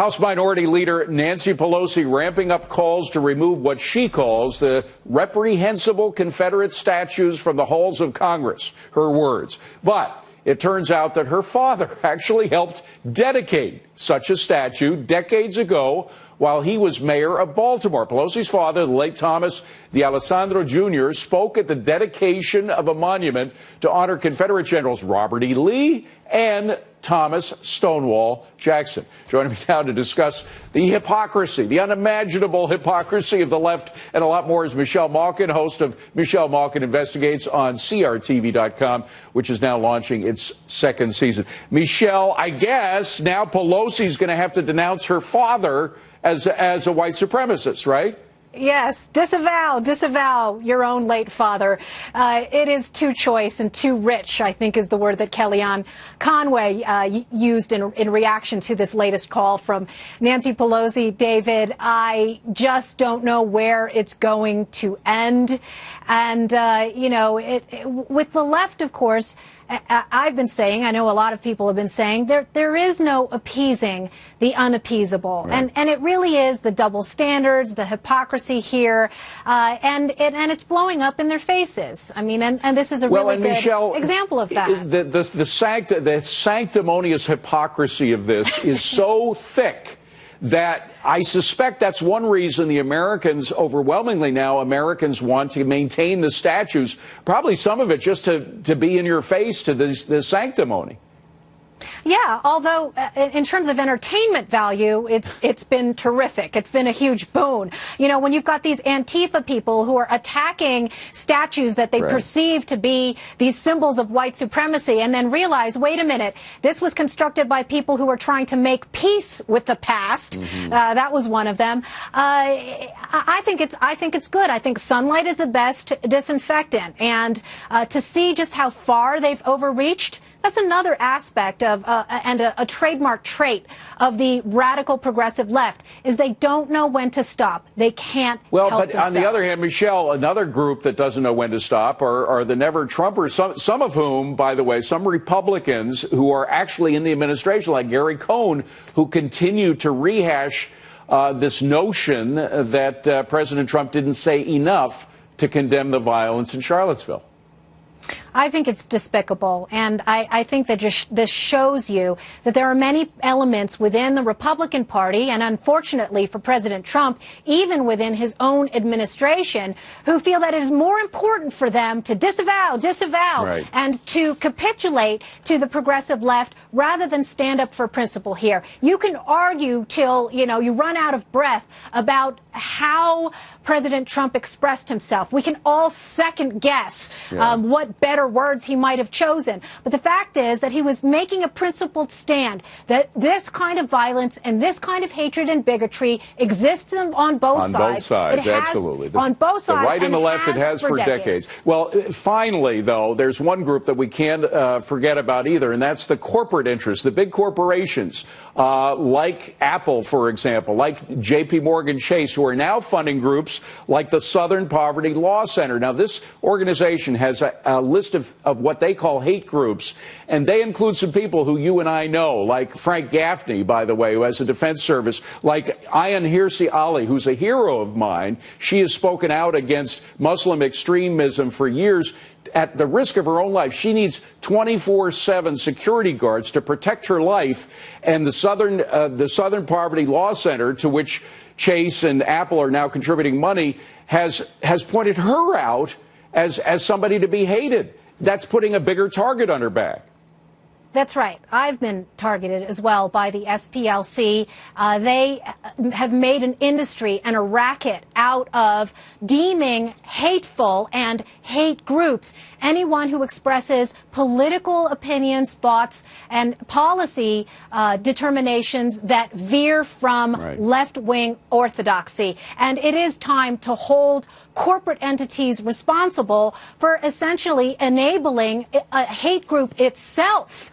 House Minority Leader Nancy Pelosi ramping up calls to remove what she calls the reprehensible Confederate statues from the halls of Congress. Her words. But it turns out that her father actually helped dedicate such a statue decades ago while he was mayor of Baltimore. Pelosi's father, the late Thomas D'Alessandro Jr., spoke at the dedication of a monument to honor Confederate Generals Robert E. Lee and Thomas Stonewall Jackson. Joining me now to discuss the hypocrisy, the unimaginable hypocrisy of the left, and a lot more is Michelle Malkin, host of Michelle Malkin Investigates on CRTV.com, which is now launching its second season. Michelle, I guess now Pelosi's going to have to denounce her father as a white supremacist, right? Yes, disavow your own late father. It is too choice and too rich, I think, is the word that Kellyanne Conway used in reaction to this latest call from Nancy Pelosi. David, I just don't know where it's going to end. And, with the left, of course, I've been saying, I know a lot of people have been saying, there is no appeasing the unappeasable. Right. And it really is the double standards, the hypocrisy here, and it's blowing up in their faces. I mean, and this is a really good example of that. The sanctimonious hypocrisy of this is so thick that I suspect that's one reason the Americans, overwhelmingly now, Americans want to maintain the statues, probably some of it just to be in your face to this sanctimony. Yeah, although in terms of entertainment value, it's been terrific. It's been a huge boon. You know, when you've got these Antifa people who are attacking statues that they perceive to be these symbols of white supremacy and then realize, wait a minute, this was constructed by people who are trying to make peace with the past. Mm-hmm. That was one of them. I think it's good. I think sunlight is the best disinfectant. And to see just how far they've overreached, that's another aspect of and a trademark trait of the radical progressive left is they don't know when to stop. They can't help themselves. On the other hand, Michelle, another group that doesn't know when to stop are the Never Trumpers, some of whom, by the way, some Republicans who are actually in the administration, like Gary Cohn, who continue to rehash this notion that President Trump didn't say enough to condemn the violence in Charlottesville. I think it's despicable, and I think that this shows you that there are many elements within the Republican Party, and unfortunately for President Trump, even within his own administration, who feel that it is more important for them to disavow, and to capitulate to the progressive left rather than stand up for principle here. You can argue till, you run out of breath about how President Trump expressed himself. We can all second guess what better words he might have chosen. But the fact is that he was making a principled stand that this kind of violence and this kind of hatred and bigotry exists on both sides. On both sides, absolutely. On both sides. The right and the left, it has for decades. Well, finally, though, there's one group that we can't forget about either, and that's the corporate interests, the big corporations, like Apple, for example, like J.P. Morgan Chase, who are now funding groups like the Southern Poverty Law Center. Now, this organization has a list of what they call hate groups, and they include some people who you and I know, like Frank Gaffney, by the way, who has a defense service, like Ayan Hirsi Ali, who's a hero of mine. She has spoken out against Muslim extremism for years. At the risk of her own life, she needs 24/7 security guards to protect her life. And the Southern Poverty Law Center, to which Chase and Apple are now contributing money, has pointed her out as somebody to be hated. That's putting a bigger target on her back. That's right. I've been targeted as well by the SPLC. They have made an industry and a racket out of deeming hateful and hate groups anyone who expresses political opinions, thoughts, and policy determinations that veer from left-wing orthodoxy. And it is time to hold corporate entities responsible for essentially enabling a hate group itself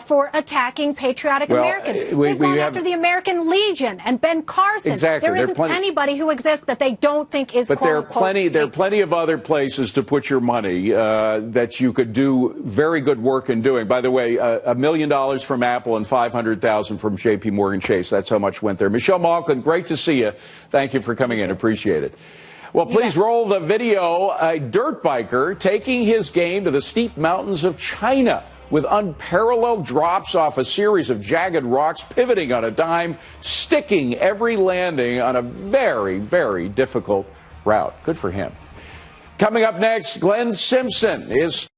for attacking patriotic Americans. They've gone after the American Legion and Ben Carson. Exactly. There isn't anybody who exists that they don't think is. But there are plenty of other places to put your money that you could do very good work in doing. By the way, $1 million from Apple and $500,000 from J.P. Morgan Chase. That's how much went there. Michelle Malkin, great to see you. Thank you for coming in. Appreciate it. Well, please roll the video. A dirt biker taking his game to the steep mountains of China with unparalleled drops off a series of jagged rocks, pivoting on a dime, sticking every landing on a very, very difficult route. Good for him. Coming up next, Glenn Simpson is